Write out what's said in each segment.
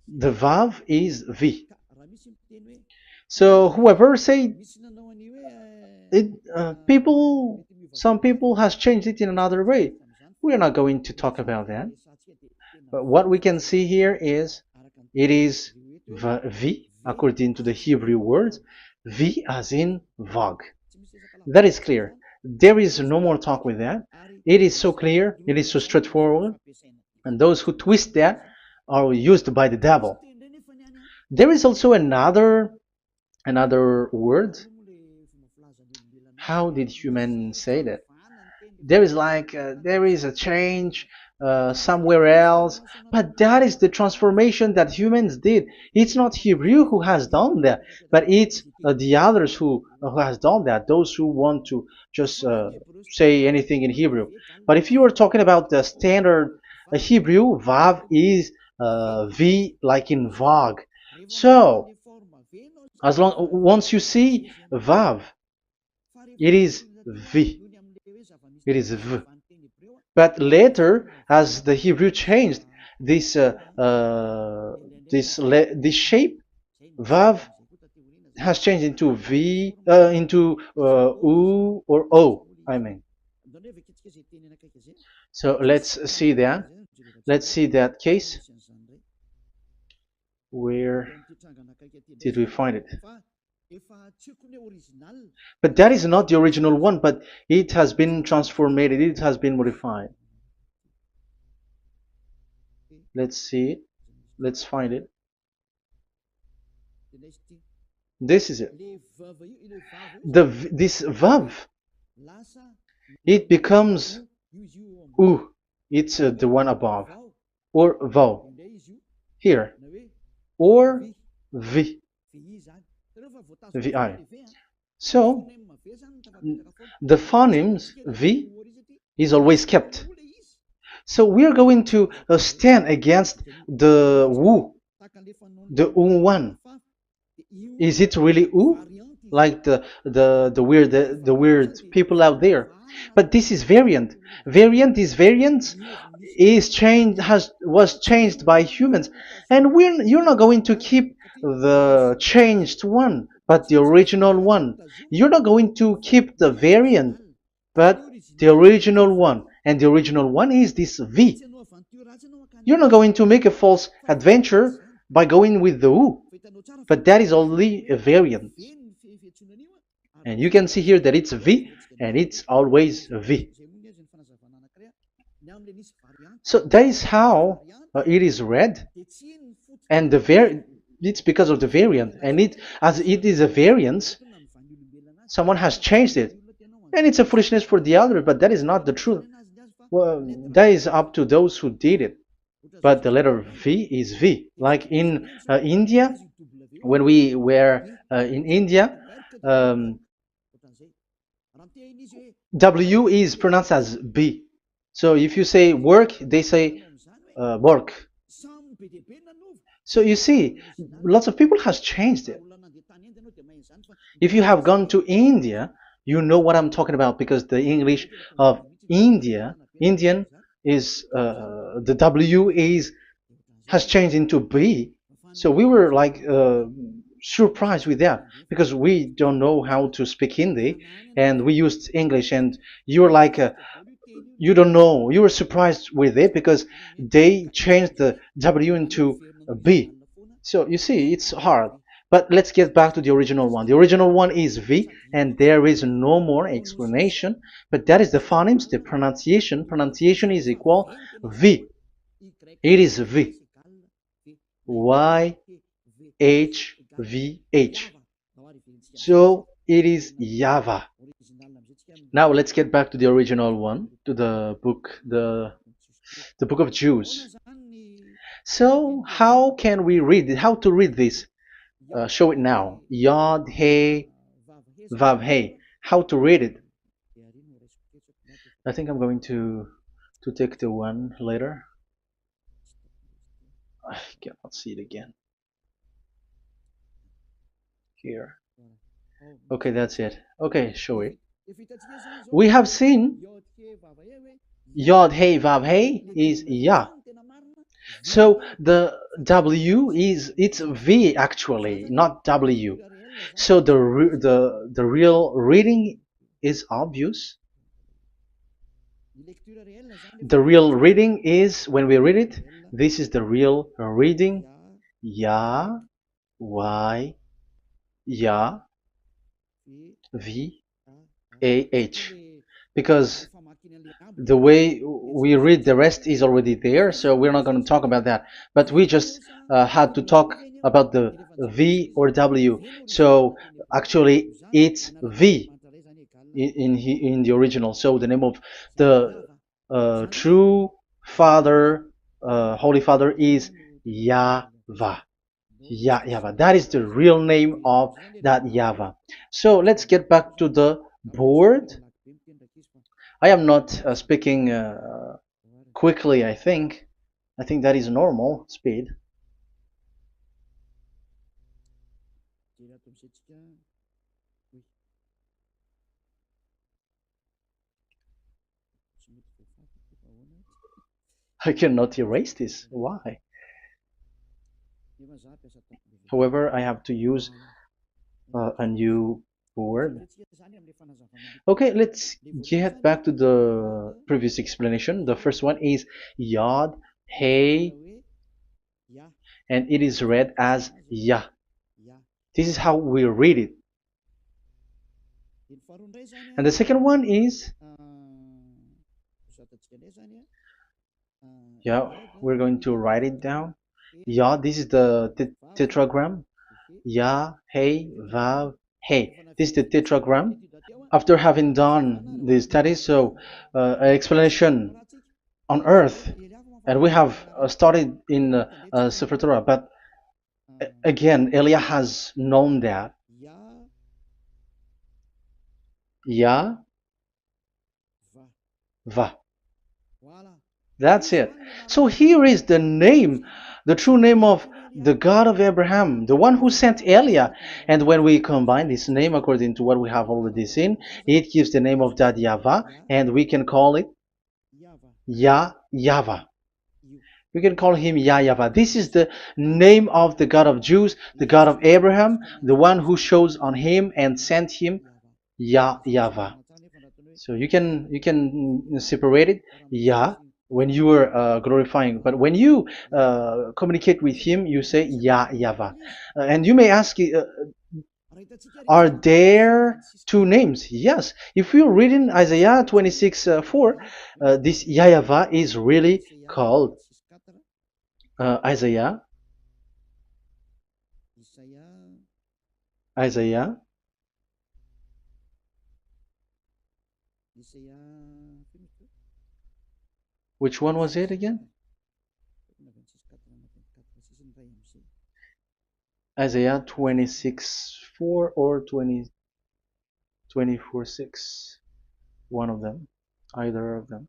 The Vav is V. So whoever say it, some people has changed it in another way. We are not going to talk about that. But what we can see here is it is V according to the Hebrew words, V as in Vag. That is clear. There is no more talk with that. It is so clear. It is so straightforward. And those who twist that are used by the devil. There is also another word. How did human say that? There is there is a change somewhere else, but that is the transformation that humans did. It's not Hebrew who has done that, but it's the others who has done that. Those who want to just say anything in Hebrew. But if you are talking about the standard Hebrew, Vav is V like in Vag. So as long once you see Vav, it is V. It is V. But later, as the Hebrew changed, this this shape, Vav, has changed into V, into U or O. I mean. So let's see that. Let's see that case. Where did we find it? But that is not the original one, but it has been transformed, it has been modified. Let's see it. Let's find it. This is it. This vav, it becomes u. It's the one above, or vau here, or v. VI. So the phonemes V is always kept. So we are going to stand against the wu, the u1. Is it really u? Like the weird people out there. But this is variant. Variance is changed was changed by humans, and you're not going to keep the changed one, but the original one. You're not going to keep the variant, but the original one, and the original one is this V. You're not going to make a false adventure by going with the U, but that is only a variant. And you can see here that it's V, and it's always V. So that is how it is read, and it's because of the variant, and as it is a variance, someone has changed it, and it's a foolishness for the other, but that is not the truth. Well, that is up to those who did it. But the letter V is V. Like in India, when we were in India, W is pronounced as B. So if you say work, they say work. So you see, lots of people has changed it. If you have gone to India, you know what I'm talking about, because the English of Indian is the W has changed into B. So we were like surprised with that, because we don't know how to speak Hindi, and we used English, and you were like you don't know, you were surprised with it because they changed the W into a B. So you see, it's hard. But let's get back to the original one. The original one is V, and there is no more explanation. But that is the phonemes, the pronunciation. Pronunciation is equal V. It is V. Y H V H. So it is YAHVAH. Now let's get back to the original one, to the book, the book of Jews. So how can we read it? How to read this? Show it now. Yod He Vav He. How to read it? I think I'm going to take the one later. I cannot see it again. Here. Okay, that's it. Okay, show it. We have seen Yod He Vav He is Yah. So the W is it's V actually, not W. So the real reading is obvious. The real reading is when we read it. This is the real reading. Ya, Y, Ya, V, A, H. Because the way we read the rest is already there, so we're not going to talk about that. But we just had to talk about the V or W. So actually, it's V in the original. So the name of the true Father, Holy Father, is YAHVAH. YAHVAH. That is the real name of that YAHVAH. So let's get back to the board. I am not speaking quickly, I think. I think that is normal speed. I cannot erase this. Why? However, I have to use a new board. Okay, let's get back to the previous explanation. The first one is Yod, Hey, and it is read as Yah. This is how we read it. And the second one is, yeah, we're going to write it down. Yah, this is the tetragram. Yah, Hey, Vav, Hey. This is the tetragram. After having done the study, so an explanation on earth, and we have started in Sefer Torah, but again, Elia has known that. Yah, Va. That's it. So here is the name, the true name of the God of Abraham, the one who sent Elia. And when we combine this name according to what we have already seen, it gives the name of that YAHVAH, and we can call it YAHVAH. We can call him YAHVAH. This is the name of the God of Jews, the God of Abraham, the one who shows on him and sent him, YAHVAH. So you can separate it, Yah, when you are glorifying, but when you communicate with him, you say YAHVAH. And you may ask, are there two names? Yes. If you read in Isaiah 26:4, this YAHVAH is really called Isaiah 26. Which one was it again? Isaiah 26:4 or 24:6. One of them. Either of them.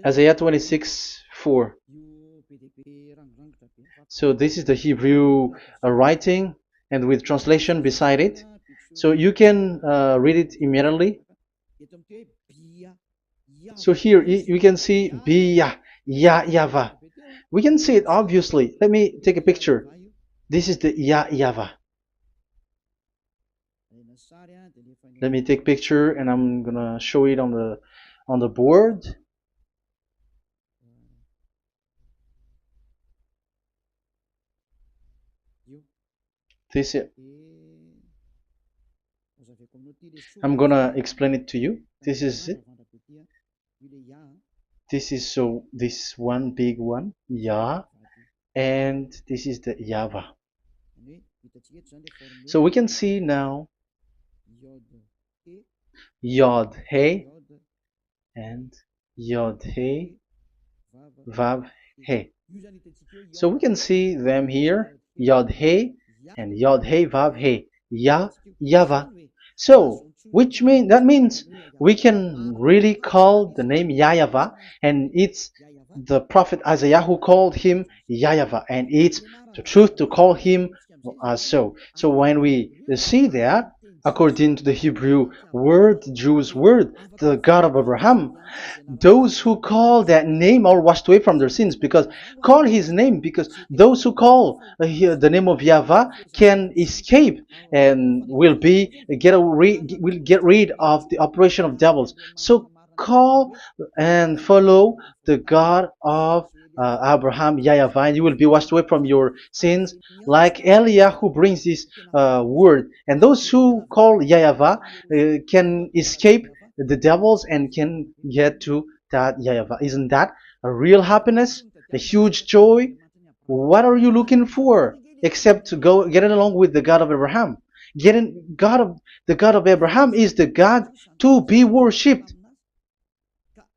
Isaiah 26:4. So this is the Hebrew writing, and with translation beside it. So you can read it immediately. So here you can see Biyah, YAHVAH. We can see it obviously. Let me take a picture. This is the YAHVAH. Let me take a picture, and I'm gonna show it on the board. This is it. I'm gonna explain it to you. This is it. This is this one big one, Yah, and this is the YAHVAH. So we can see now Yod He and Yod He Vav He. So we can see them here, Yod He and Yod He Vav He, YAHVAH. So that means we can really call the name YAHVAH, and it's the prophet Isaiah who called him YAHVAH, and it's the truth to call him as so. So when we see that, according to the Hebrew word, the Jewish word, the God of Abraham. Those who call that name are washed away from their sins, because call his name, because those who call the name of Yahweh can escape and will get rid of the operation of devils. So call and follow the God of Abraham, Yahweh, and you will be washed away from your sins, like Eliah who brings this word. And those who call Yahweh can escape the devils and can get to that Yahweh. Isn't that a real happiness? A huge joy? What are you looking for except to go getting along with the God of Abraham? The God of Abraham is the God to be worshipped.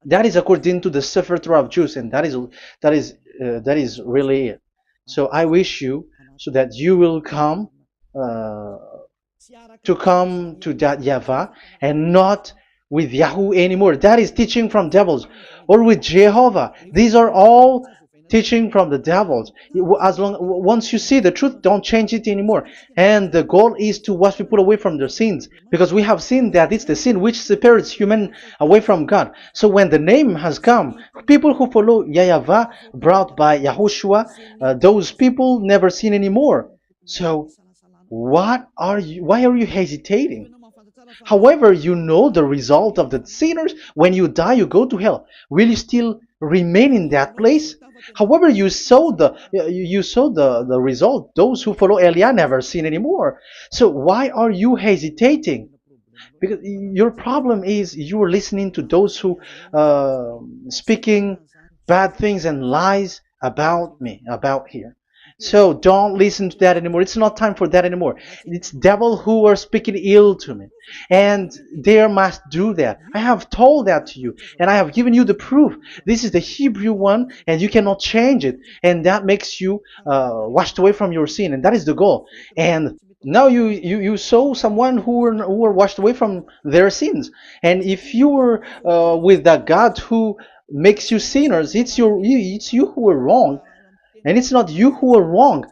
That is according to the Sefer Torah of Jews, and that is really it. So I wish you so that you will uh, come to that Yahweh and not with Yahoo anymore. That is teaching from devils, or with Jehovah. These are all teaching from the devils. As long once you see the truth, don't change it anymore. And the goal is to wash people away from their sins, because we have seen that it's the sin which separates human away from God. So when the name has come, people who follow Yahweh brought by Yahushua, those people never sin anymore. So why are you hesitating? However, you know the result of the sinners. When you die, you go to hell. Will you still remain in that place? However, you saw the result. Those who follow Eliah never sin anymore. So why are you hesitating? Because your problem is you are listening to those who speaking bad things and lies about me, about here. So don't listen to that anymore. It's not time for that anymore. It's devil who are speaking ill to me, and they must do that. I have told that to you, and I have given you the proof. This is the Hebrew one, and you cannot change it, and that makes you washed away from your sin, and that is the goal. And now you saw someone who were washed away from their sins, and if you were with that God who makes you sinners, it's you who are wrong, and it's not you who are wrong.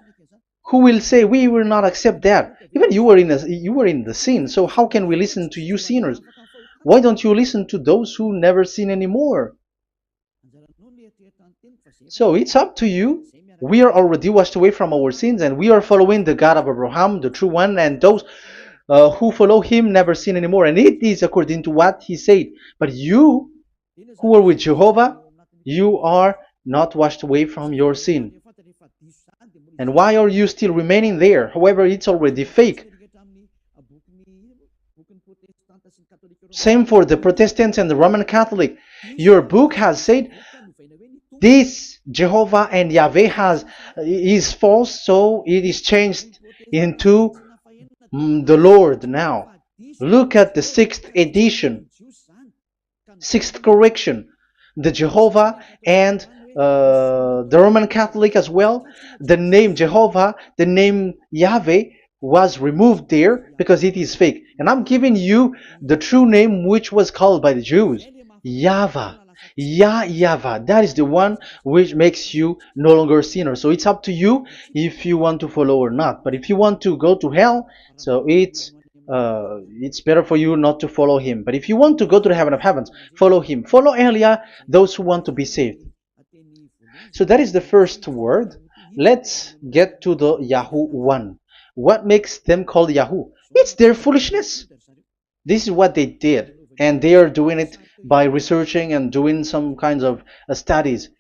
Who will say we will not accept that? Even you were in the sin, so how can we listen to you sinners? Why don't you listen to those who never sin anymore? So it's up to you. We are already washed away from our sins, and we are following the God of Abraham, the true one, and those who follow him never sin anymore. And it is according to what he said. But you who are with Jehovah, you are not washed away from your sin. And why are you still remaining there? However, it's already fake. Same for the Protestants and the Roman Catholic. Your book has said this Jehovah and Yahweh is false, so it is changed into the Lord now. Look at the 6th edition, 6th correction. The Jehovah and the Roman Catholic as well. The name Jehovah, the name Yahweh was removed there because it is fake. And I'm giving you the true name which was called by the Jews, YAHVAH. YAHVAH. That is the one which makes you no longer a sinner. So it's up to you if you want to follow or not. But if you want to go to hell, so it's better for you not to follow him. But if you want to go to the heaven of heavens, follow him. Follow Eliah, those who want to be saved. So that is the first word. Let's get to the Yahoo one. What makes them called Yahoo? It's their foolishness. This is what they did, and they are doing it by researching and doing some kinds of studies.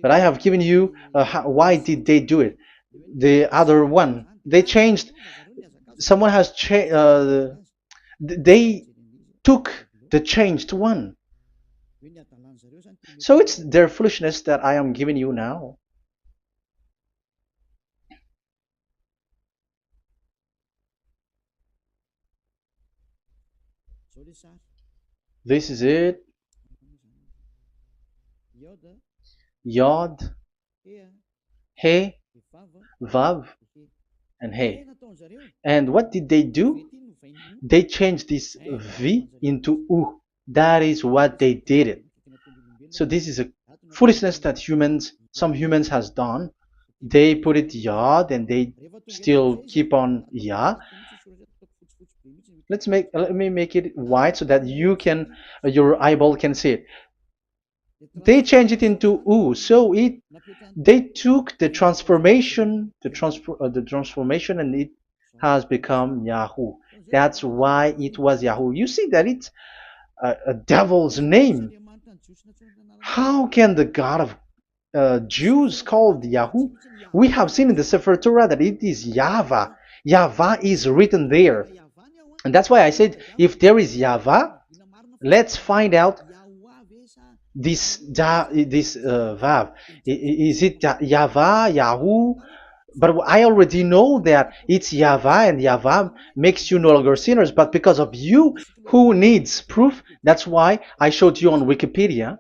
But I have given you why did they do it. The other one, they changed. Someone has changed. They took the changed one. So it's their foolishness that I am giving you now. This is it. Yod, He, Vav, and He. And what did they do? They changed this V into U. That is what they did it. So this is a foolishness that some humans has done. They put it Yod and they still keep on Yah. Let me make it white so that your eyeball can see it. They changed it into U, so it they took the transformation, and it has become Yahoo. That's why it was Yahoo. You see that it's a devil's name. How can the God of Jews called Yahoo? We have seen in the Sefer Torah that it is Yahvah. Yahvah is written there. And that's why I said, if there is Yahvah, let's find out this Vav. Is it Yahvah, Yahoo? But I already know that it's Yahvah, and Yahvah makes you no longer sinners. But because of you, who needs proof? That's why I showed you on Wikipedia,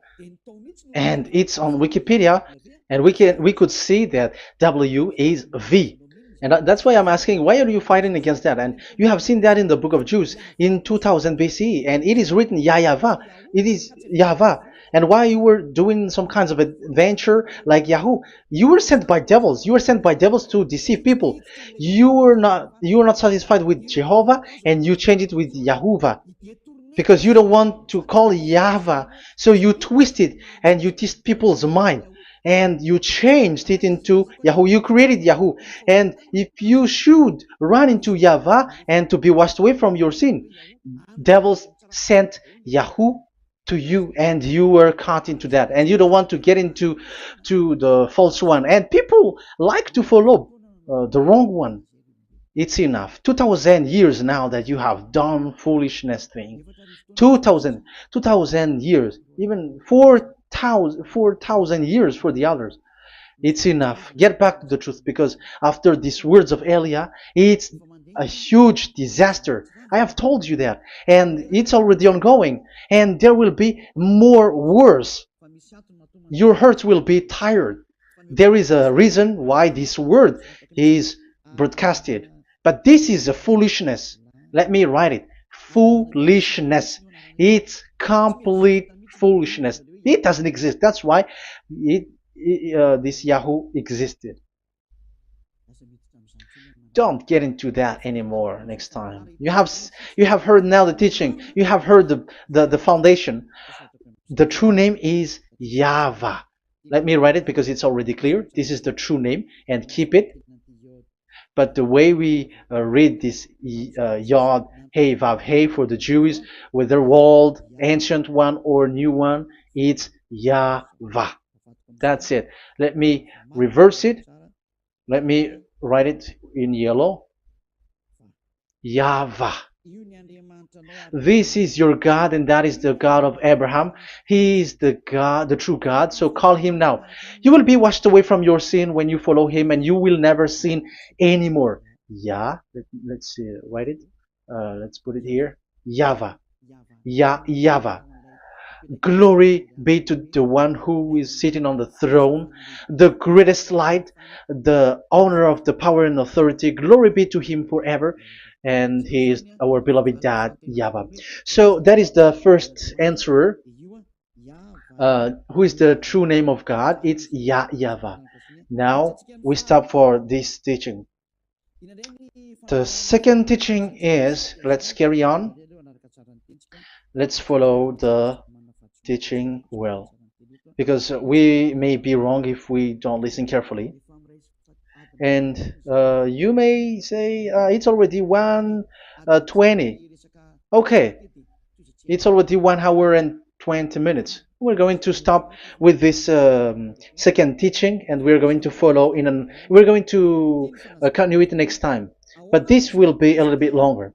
and it's on Wikipedia, and we could see that W is V. And that's why I'm asking, why are you fighting against that? And you have seen that in the book of Jude in 2000 BCE, and it is written Yahvah. It is Yahvah. And why you were doing some kinds of adventure like Yahoo? You were sent by devils. You were sent by devils to deceive people. You were not satisfied with Jehovah, and you changed it with Yahuwah because you don't want to call Yahvah. So you twist it and you twist people's mind, and you changed it into Yahoo. You created Yahoo. And if you should run into Yahvah and to be washed away from your sin, devils sent Yahoo to you, and you were caught into that, and you don't want to get into the false one. And people like to follow the wrong one. It's enough. 2000 years now that you have done foolishness thing. 2000 years, even 4,000 years for the others. It's enough. Get back to the truth, because after these words of Elia, it's a huge disaster. I have told you that, and it's already ongoing, and there will be more worse. Your heart will be tired. There is a reason why this word is broadcasted, but this is a foolishness. Let me write it. Foolishness. It's complete foolishness. It doesn't exist. That's why this Yahoo existed. Don't get into that anymore next time. You have heard now the teaching. You have heard the foundation. The true name is Yahvah. Let me write it because it's already clear. This is the true name, and keep it. But the way we read this Yod, Hey, Vav, Hey for the Jews, whether old, ancient one or new one, it's Yahvah. That's it. Let me reverse it. Let me write it in yellow. Yahvah. This is your God, and that is the God of Abraham. He is the God, the true God. So call him now. You will be washed away from your sin when you follow him, and you will never sin anymore. Let's see, write it. Let's put it here. Yahvah. Yahvah. Glory be to the one who is sitting on the throne, the greatest light, the owner of the power and authority. Glory be to him forever. And he is our beloved dad, Yahvah. So that is the first answer. Who is the true name of God? It's Yahvah. Now we stop for this teaching. The second teaching is, let's carry on. Let's follow the teaching well, because we may be wrong if we don't listen carefully. And you may say it's already 1:20. Okay, it's already 1 hour and 20 minutes. We're going to stop with this second teaching, and we're going to follow we're going to continue it next time. But this will be a little bit longer.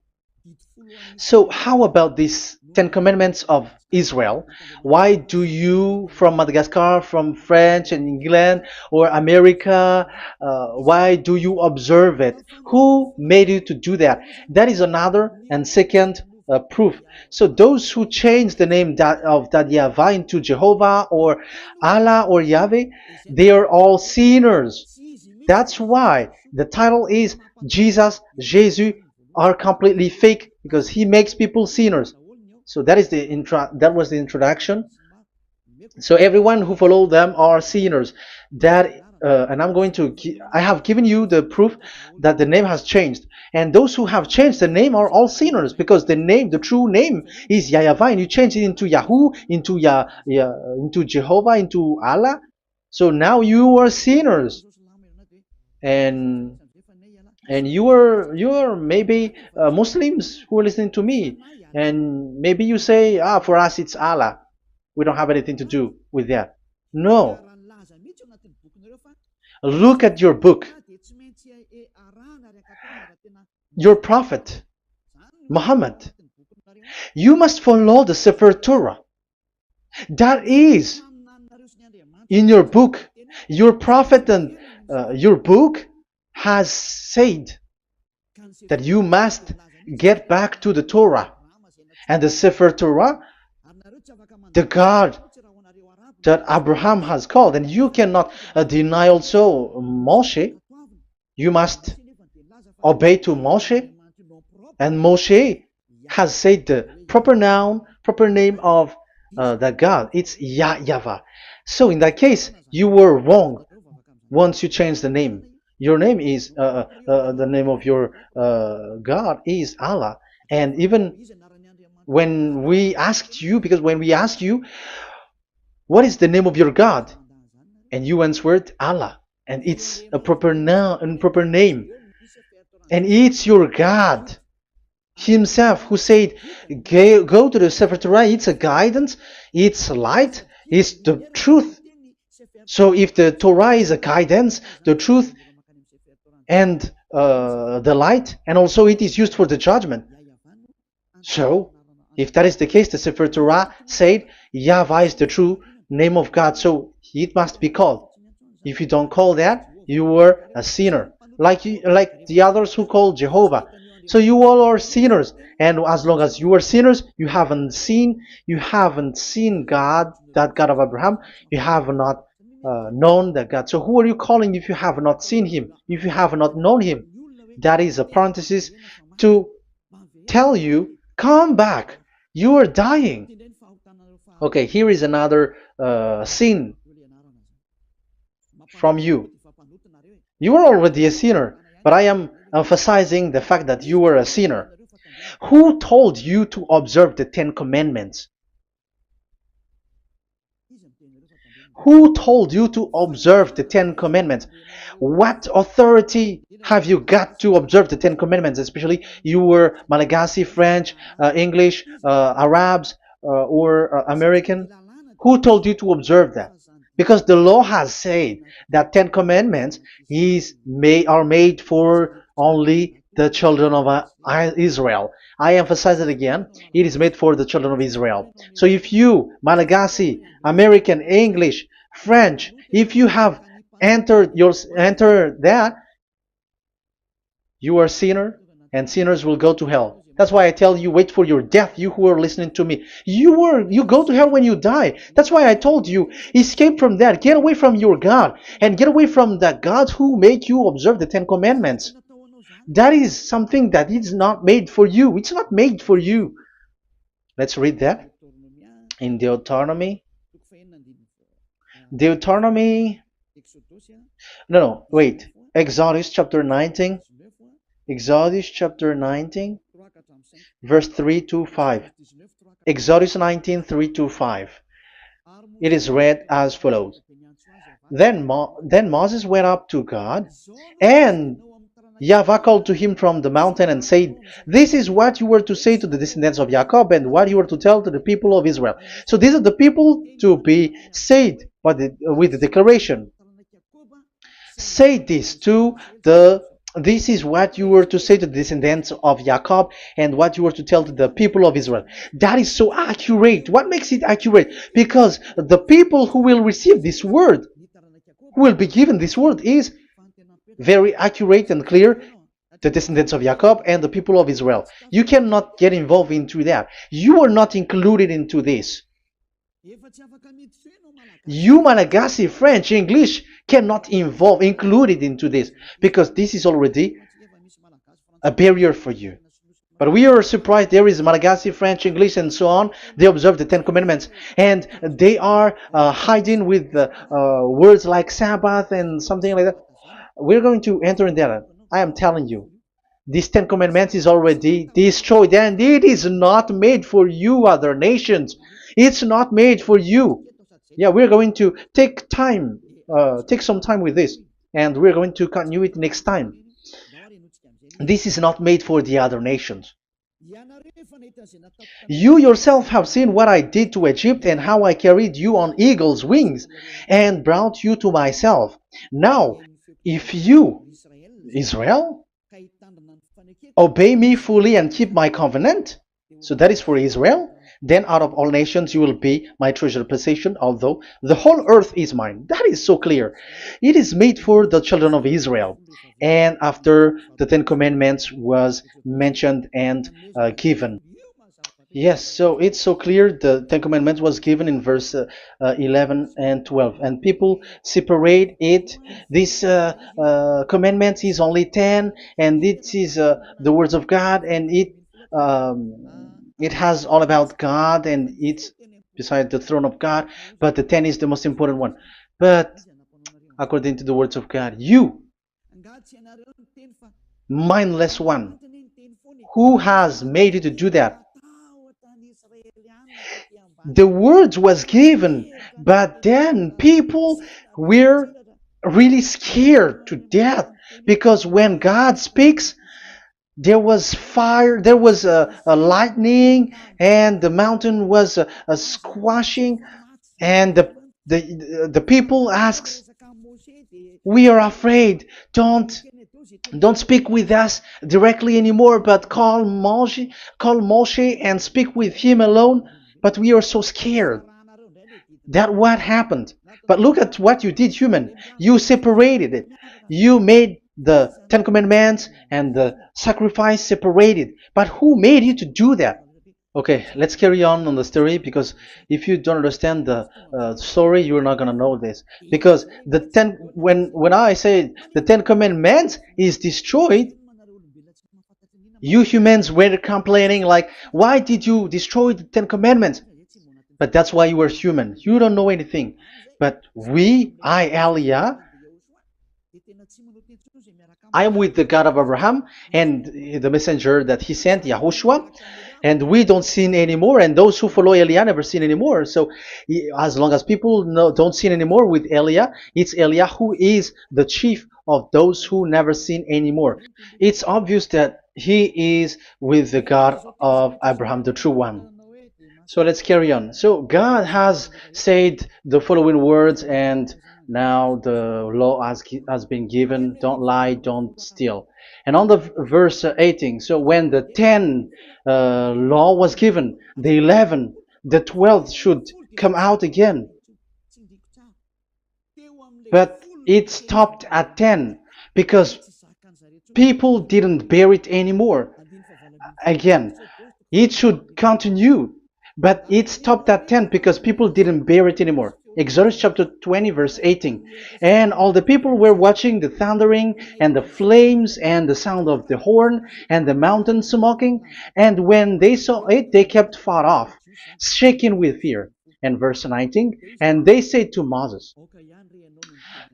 So how about these 10 commandments of Israel? Why do you from Madagascar, from France and England or America, why do you observe it? Who made you to do that? That is another and second proof. So those who change the name of that Yahvah into Jehovah or Allah or Yahweh, they are all sinners. That's why the title is Jesus are completely fake, because he makes people sinners. So that was the introduction. So everyone who follow them are sinners. That and I have given you the proof that the name has changed. And those who have changed the name are all sinners, because the true name is YAHVAH, and you change it into Yahoo, into Jehovah, into Allah. So now you are sinners, and you are maybe Muslims who are listening to me, and maybe you say, for us it's Allah. We don't have anything to do with that. No, look at your book. Your prophet Muhammad. You must follow the Sefer Torah. That is in your book. Your prophet and your book has said that you must get back to the Torah. And the Sefer Torah, the God that Abraham has called. And you cannot deny also Moshe. You must obey to Moshe. And Moshe has said the proper name of the God. It's YAHVAH. So in that case, you were wrong once you change the name. Your name is, the name of your God is Allah. And even when we asked you, because when we asked you, what is the name of your God? And you answered Allah. And it's a proper name. And it's your God Himself who said, go to the Sefer Torah. It's a guidance, it's light, it's the truth. So if the Torah is a guidance, the truth, and the light, and also it is used for the judgment. So if that is the case, the Sefer Torah said YAHVAH is the true name of God, so it must be called. If you don't call that, you were a sinner, like the others who call Jehovah. So you all are sinners, and as long as you are sinners, you haven't seen God, that God of Abraham. You have not known that God. So who are you calling if you have not seen Him? If you have not known Him? That is a parenthesis to tell you, come back. You are dying. Okay, here is another sin from you. You are already a sinner, but I am emphasizing the fact that you were a sinner. Who told you to observe the 10 Commandments? Who told you to observe the 10 Commandments? What authority have you got to observe the 10 Commandments? Especially you were Malagasy, French, English, Arabs, or American. Who told you to observe that? Because the law has said that 10 Commandments are made for only the children of Israel. I emphasize it again. It is made for the children of Israel. So if you, Malagasy, American, English, French, if you have entered that, you are a sinner, and sinners will go to hell. That's why I tell you, wait for your death, you who are listening to me. You go to hell when you die. That's why I told you, escape from that. Get away from your God, and get away from the God who made you observe the 10 Commandments. That is something that is not made for you. It's not made for you. Let's read that in Deuteronomy. Wait. Exodus chapter 19. Exodus chapter 19, verse 3 to 5. Exodus 19, 3 to 5. It is read as follows. Then Moses went up to God, and YAHVAH called to him from the mountain and said, this is what you were to say to the descendants of Jacob, and what you were to tell to the people of Israel. So these are the people to be saved with the declaration. Say this this is what you were to say to the descendants of Jacob, and what you were to tell to the people of Israel. That is so accurate. What makes it accurate? Because the people who will receive this word, who will be given this word, is very accurate and clear. The descendants of Jacob and the people of Israel. You cannot get involved into that. You are not included into this. You, Malagasy, French, English, cannot included into this, because this is already a barrier for you. But we are surprised there is Malagasy, French, English, and so on. They observe the Ten Commandments, and they are hiding with words like Sabbath and something like that. We're going to enter in there. I am telling you, this Ten Commandments is already destroyed, and it is not made for you, other nations. It's not made for you. Yeah, we're going to take some time with this, and we're going to continue it next time. This is not made for the other nations. You yourself have seen what I did to Egypt and how I carried you on eagle's wings and brought you to myself. Now, if you, Israel, obey me fully and keep my covenant, so that is for Israel, then out of all nations you will be my treasured possession, although the whole earth is mine. That is so clear. It is made for the children of Israel. And after the Ten Commandments was mentioned and given. Yes, so it's so clear. The Ten Commandments was given in verse 11 and 12, and people separate it. This commandment is only 10, and it is the words of God, and it has all about God, and it's beside the throne of God. But the 10 is the most important one. But according to the words of God, you, mindless one, who has made you to do that? The words was given, but then people were really scared to death because when God speaks, there was fire, there was a lightning, and the mountain was a squashing, and the people asks, "We are afraid. Don't speak with us directly anymore, but call Moshe and speak with him alone." But we are so scared. That what happened. But look at what you did, human. You separated it. You made the Ten Commandments and the sacrifice separated. But who made you to do that? Okay, let's carry on the story, because if you don't understand the story, you're not gonna know this. Because when I say the Ten Commandments is destroyed, you humans were complaining like, why did you destroy the Ten Commandments? But that's why you were human. You don't know anything. But Elia, I am with the God of Abraham and the messenger that he sent, YAHOSHUAH, and we don't sin anymore, and those who follow Elia never sin anymore. So as long as people don't sin anymore with Elia, it's Elia who is the chief of those who never sin anymore. It's obvious that he is with the God of Abraham, the true one. So let's carry on. So God has said the following words, and now the law has been given. Don't lie, don't steal. And on the verse 18, so when the 10 law was given, the 11, the 12th should come out again. But it stopped at 10 because people didn't bear it anymore. Again, it should continue. But it stopped at 10 because people didn't bear it anymore. Exodus chapter 20 verse 18. And all the people were watching the thundering and the flames and the sound of the horn and the mountain smoking. And when they saw it, they kept far off, shaking with fear. And verse 19. And they said to Moses,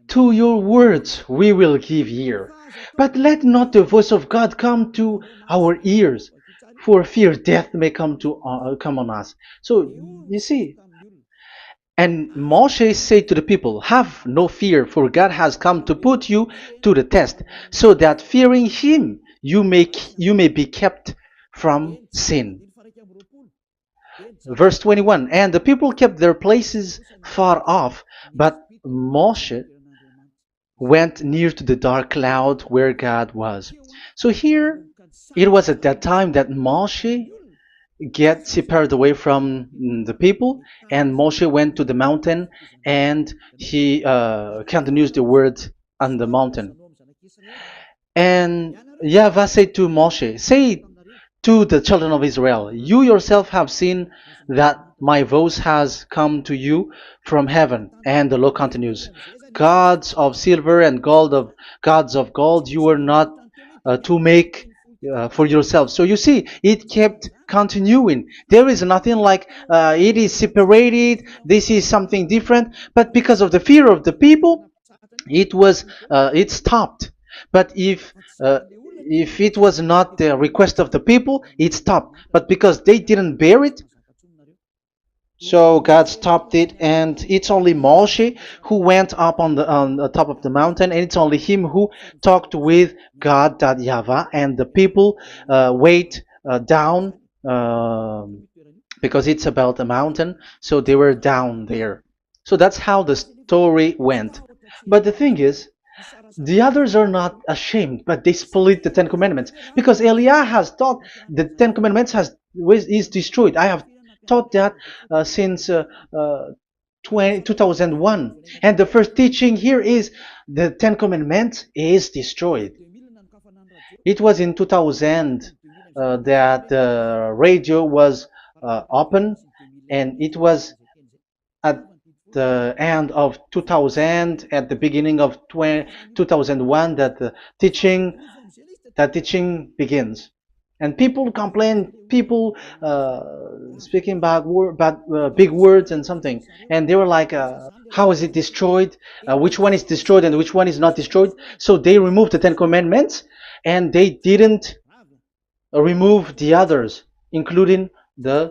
"To your words we will give ear, but let not the voice of God come to our ears, for fear death may come on us." So you see, and Moshe said to the people, "Have no fear, for God has come to put you to the test, so that fearing Him you may be kept from sin." Verse 21, and the people kept their places far off, but Moshe went near to the dark cloud where God was. So here, it was at that time that Moshe get separated away from the people, and Moshe went to the mountain, and he continues the word on the mountain. And YAHVAH said to Moshe, "Say to the children of Israel, you yourself have seen that my voice has come to you from heaven." And the law continues, "Gods of silver and gods of gold you were not to make for yourself. So you see, it kept continuing. There is nothing like it is separated. This is something different. But because of the fear of the people, it stopped. But if it was not the request of the people, it stopped. But because they didn't bear it, so God stopped it, and it's only Moshe who went up on the top of the mountain, and it's only him who talked with God, that YAHVAH, and the people wait down, because it's about a mountain, so they were down there. So that's how the story went. But the thing is, the others are not ashamed, but they split the Ten Commandments, because Eliah has taught the Ten Commandments is destroyed. I have taught that since 2001, and the first teaching here is the Ten Commandments is destroyed. It was in 2000 that the radio was open, and it was at the end of 2000, at the beginning of 2001, that the teaching begins. And people complain, people speaking big words and something, and they were like, how is it destroyed, which one is destroyed and which one is not destroyed. So they removed the Ten Commandments, and they didn't remove the others, including the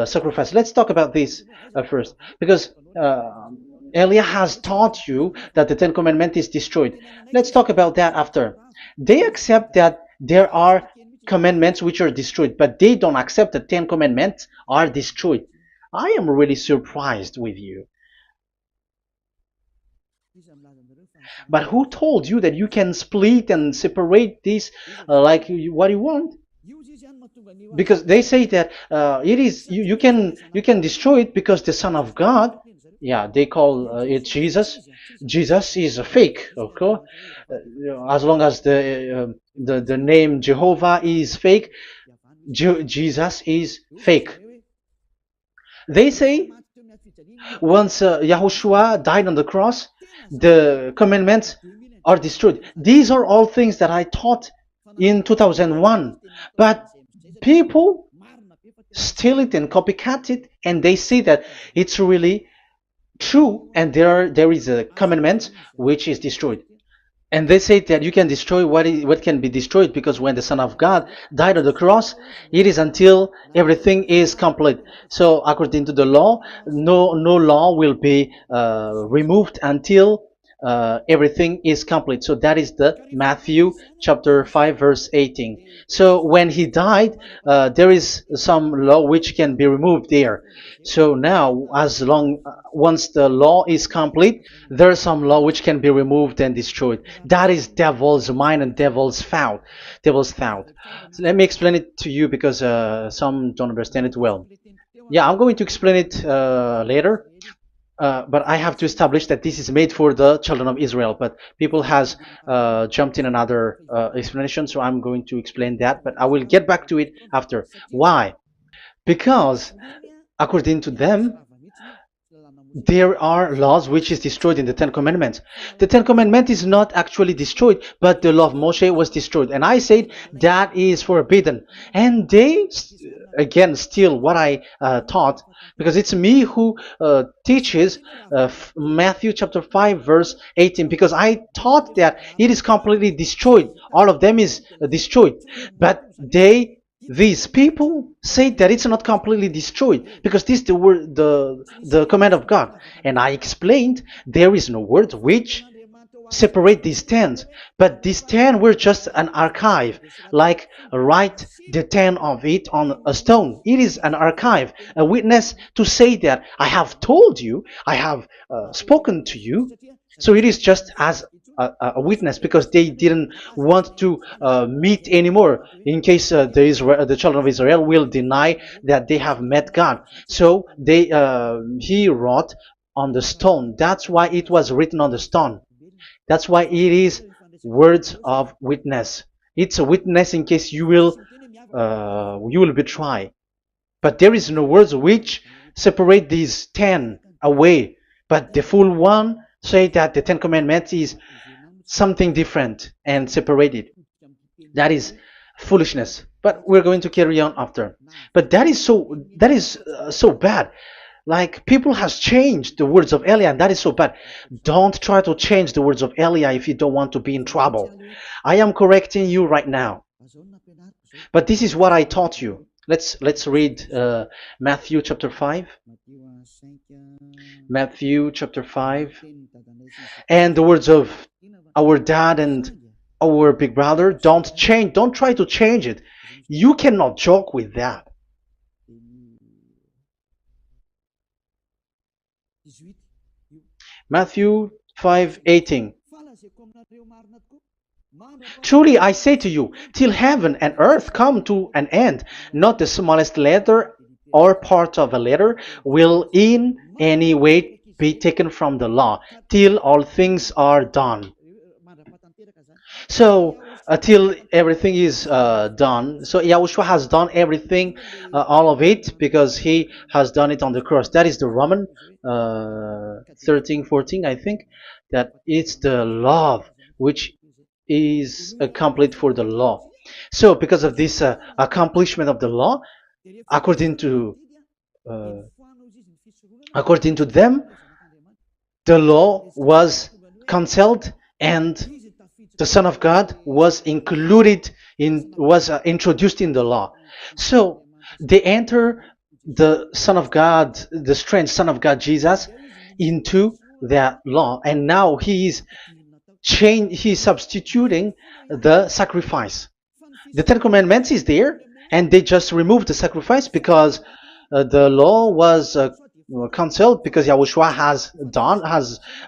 sacrifice. Let's talk about this first, because Elia has taught you that the Ten Commandments is destroyed. Let's talk about that after. They accept that there are commandments which are destroyed, but they don't accept that 10 commandments are destroyed. I am really surprised with you. But who told you that you can split and separate this like what you want? Because they say that it is you can destroy it because the Son of God, yeah, they call it Jesus. Jesus is a fake, of course. As long as the name Jehovah is fake, Jesus is fake. They say once Yahushua died on the cross, the commandments are destroyed. These are all things that I taught in 2001, but people steal it and copycat it, and they see that it's really true, and there is a commandment which is destroyed. And they say that you can destroy what can be destroyed, because when the Son of God died on the cross, it is until everything is complete. So according to the law, no law will be removed until everything is complete. So that is the Matthew chapter 5 verse 18. So when he died, there is some law which can be removed there. So now, once the law is complete, there is some law which can be removed and destroyed. That is devil's mind and devil's thought. Devil's thought. So let me explain it to you, because some don't understand it well. Yeah, I'm going to explain it later. But I have to establish that this is made for the children of Israel. But people has jumped in another explanation, so I'm going to explain that. But I will get back to it after. Why? Because according to them, there are laws which is destroyed in the Ten Commandments. The Ten Commandments is not actually destroyed, but the law of Moshe was destroyed. And I said that is forbidden. And they, again, steal what I taught, because it's me who teaches Matthew chapter 5 verse 18, because I taught that it is completely destroyed. All of them is destroyed. But these people say that it's not completely destroyed, because this is the word, the command of God. And I explained there is no word which separate these 10, but these 10 were just an archive, like write the 10 of it on a stone. It is an archive, a witness to say that I have told you, I have spoken to you. So it is just as a witness, because they didn't want to meet anymore, in case the children of Israel will deny that they have met God. So he wrote on the stone. That's why it was written on the stone. That's why it is words of witness. It's a witness in case you will betray. But there is no words which separate these 10 away. But the full one say that the 10 commandments is something different and separated. That is foolishness. But we're going to carry on after. But that is so bad. Like people has changed the words of Elia, and that is so bad. Don't try to change the words of Elia if you don't want to be in trouble. I am correcting you right now. But this is what I taught you. Let's read Matthew chapter 5. Matthew chapter 5. And the words of our dad and our big brother, don't try to change it. You cannot joke with that. Matthew 5:18. Truly I say to you, till heaven and earth come to an end, not the smallest letter or part of a letter will in any way be taken from the law, till all things are done. So until everything is done, so Yahushua has done everything, all of it, because he has done it on the cross. That is the Roman 13, 14, I think, that it's the love which is complete for the law. So because of this accomplishment of the law, according to uh, according to them, the law was cancelled and the Son of God was included in was introduced in the law. So they enter the Son of God, the strange Son of God Jesus, into that law, and now he is he's substituting the sacrifice. The Ten Commandments is there, and they just removed the sacrifice because the law was cancelled because Yahushua has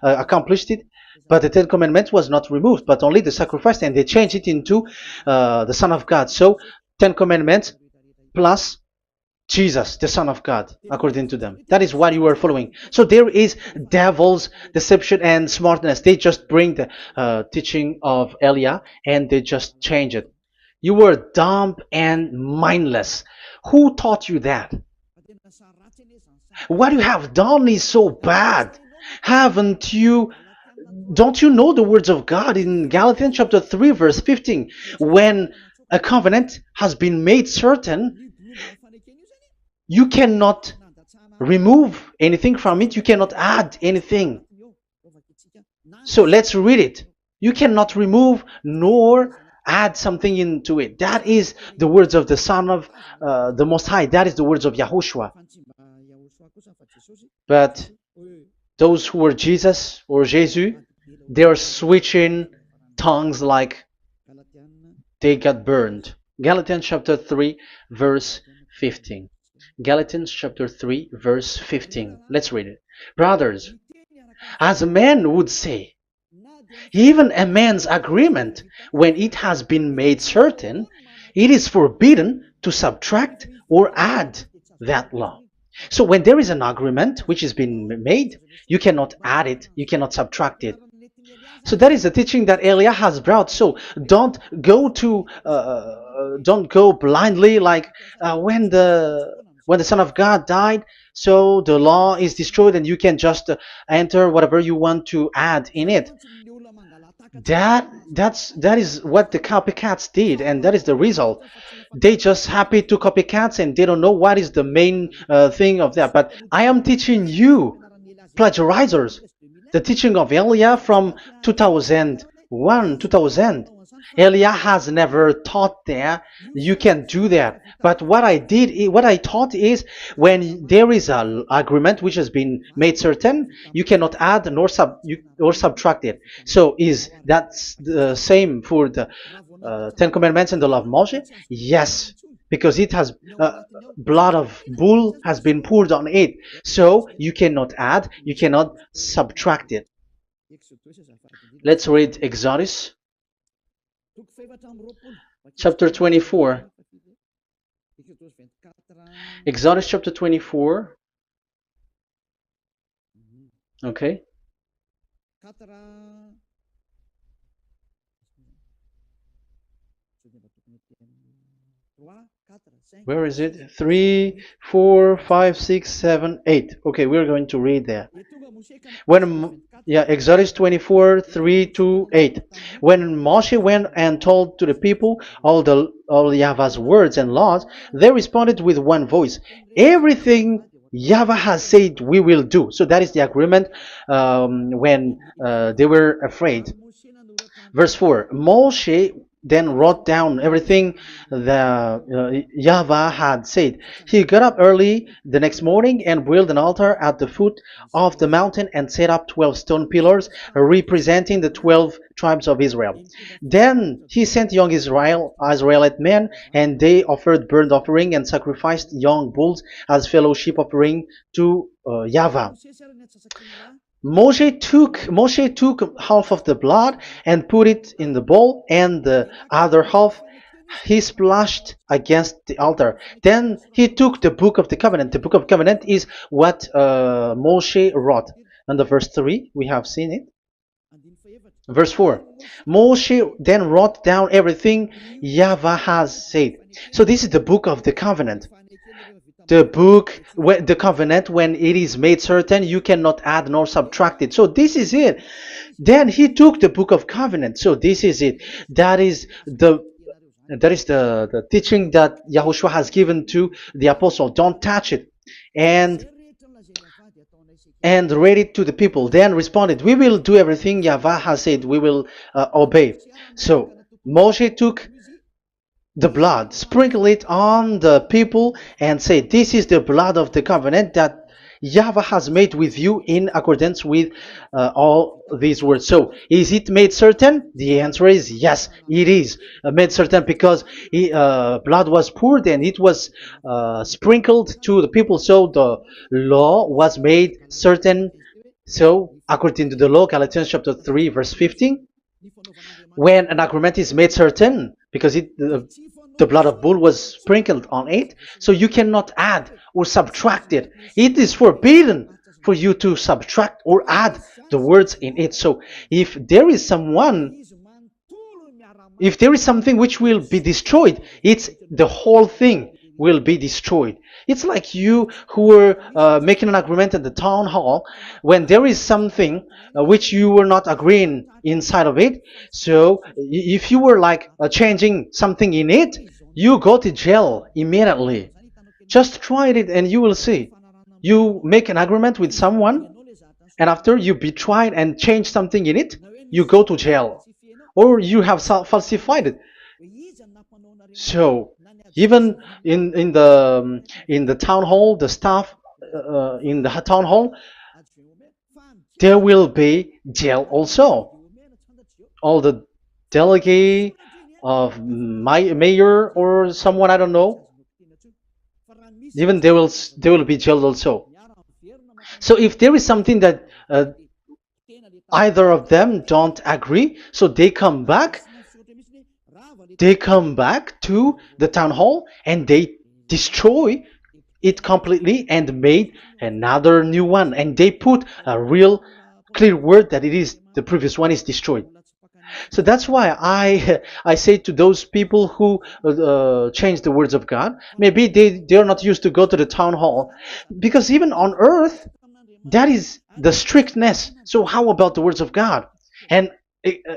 accomplished it. But the Ten Commandments was not removed, but only the sacrifice, and they changed it into the Son of God. So Ten Commandments plus Jesus, the Son of God, according to them. That is what you are following. So there is devil's deception and smartness. They just bring the teaching of Elia and they just change it. You were dumb and mindless. Who taught you that? What you have done is so bad. Haven't you? Don't you know the words of God in Galatians chapter 3, verse 15? When a covenant has been made certain, you cannot remove anything from it. You cannot add anything. So let's read it. You cannot remove nor add something into it. That is the words of the Son of the Most High. That is the words of Yahushua. But those who were Jesus or Jesus, they are switching tongues like they got burned. Galatians chapter 3, verse 15. Galatians chapter 3, verse 15. Let's read it. Brothers, as a man would say, even a man's agreement, when it has been made certain, it is forbidden to subtract or add that law. So when there is an agreement which has been made, you cannot add it, you cannot subtract it. So that is the teaching that Elia has brought. So don't go blindly like when the Son of God died. So the law is destroyed, and you can just enter whatever you want to add in it. That is what the copycats did, and that is the result. They just happy to copycats, and they don't know what is the main thing of that. But I am teaching you, plagiarizers, the teaching of Elia from 2001, 2000. Elia has never taught there. You can do that. But what I taught is when there is an agreement which has been made certain, you cannot add or subtract it. So is that the same for the Ten Commandments and the law of Moshe? Yes, because it has blood of bull has been poured on it. So you cannot add, you cannot subtract it. Let's read Exodus chapter 24. Exodus chapter 24. Okay. Where is it? 3, 4, 5, 6, 7, 8. Okay, we're going to read there. Yeah, Exodus 24, 3 to 8. When Moshe went and told to the people all Yahweh's words and laws, they responded with one voice. Everything Yahweh has said we will do. So that is the agreement when they were afraid. Verse 4, Moshe then wrote down everything the Yahweh had said. He got up early the next morning and built an altar at the foot of the mountain and set up 12 stone pillars representing the 12 tribes of Israel. Then he sent young Israelite men, and they offered burnt offering and sacrificed young bulls as fellowship offering to Yahweh. Moshe took half of the blood and put it in the bowl, and the other half he splashed against the altar. Then he took the book of the covenant. The book of covenant is what Moshe wrote. And the verse 3, we have seen it. Verse 4, Moshe then wrote down everything Yahweh has said. So this is the book of the covenant. The covenant, when it is made certain, you cannot add nor subtract it. So this is it. Then he took the book of covenant. So this is it. That is the teaching that Yahushua has given to the apostle. Don't touch it. And read it to the people. Then responded, we will do everything Yahweh has said. We will obey. So Moshe took the blood, sprinkle it on the people, and say, this is the blood of the covenant that Yahweh has made with you in accordance with all these words. So, is it made certain? The answer is yes, it is made certain, because blood was poured and it was sprinkled to the people. So the law was made certain. So, according to the law, Galatians chapter 3, verse 15, when an agreement is made certain, because the blood of bull was sprinkled on it, so you cannot add or subtract it. It is forbidden for you to subtract or add the words in it. So if there is something which will be destroyed, it's the whole thing will be destroyed. It's like you who were making an agreement at the town hall, when there is something which you were not agreeing inside of it. So if you were like changing something in it, you go to jail immediately. Just try it and you will see. You make an agreement with someone, and after you betray and change something in it, you go to jail, or you have falsified it. So even in the town hall, the staff in the town hall, there will be jail also. All the delegate of mayor or someone, I don't know, even they will be jailed also. So if there is something that either of them don't agree, so they come back to the town hall and they destroy it completely and made another new one, and they put a real clear word that it is the previous one is destroyed. So that's why I say to those people who change the words of God, maybe they are not used to go to the town hall, because even on earth that is the strictness. So how about the words of God? And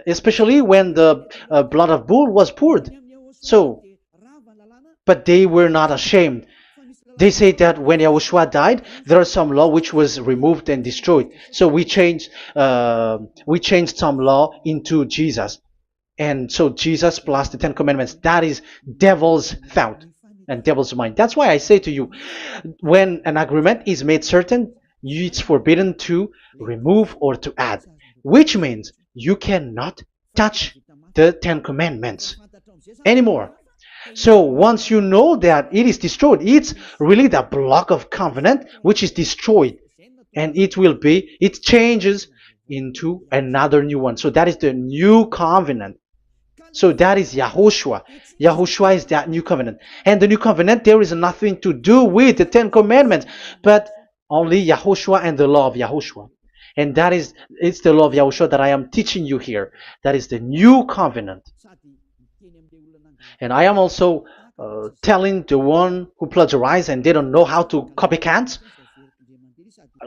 especially when the blood of bull was poured. So, but they were not ashamed. They say that when Yahushua died, there are some law which was removed and destroyed. So we changed some law into Jesus, and so Jesus plus the Ten Commandments. That is devil's thought and devil's mind. That's why I say to you, when an agreement is made certain, it's forbidden to remove or to add, which means you cannot touch the Ten Commandments anymore. So once you know that it is destroyed, it's really the block of covenant which is destroyed, and it changes into another new one. So that is the new covenant. So that is Yahushua. Yahushua is that new covenant. And the new covenant, there is nothing to do with the Ten Commandments, but only Yahushua and the law of Yahushua. And it's the law of Yahushua that I am teaching you here. That is the new covenant. And I am also telling the one who plagiarize and they don't know how to copycat,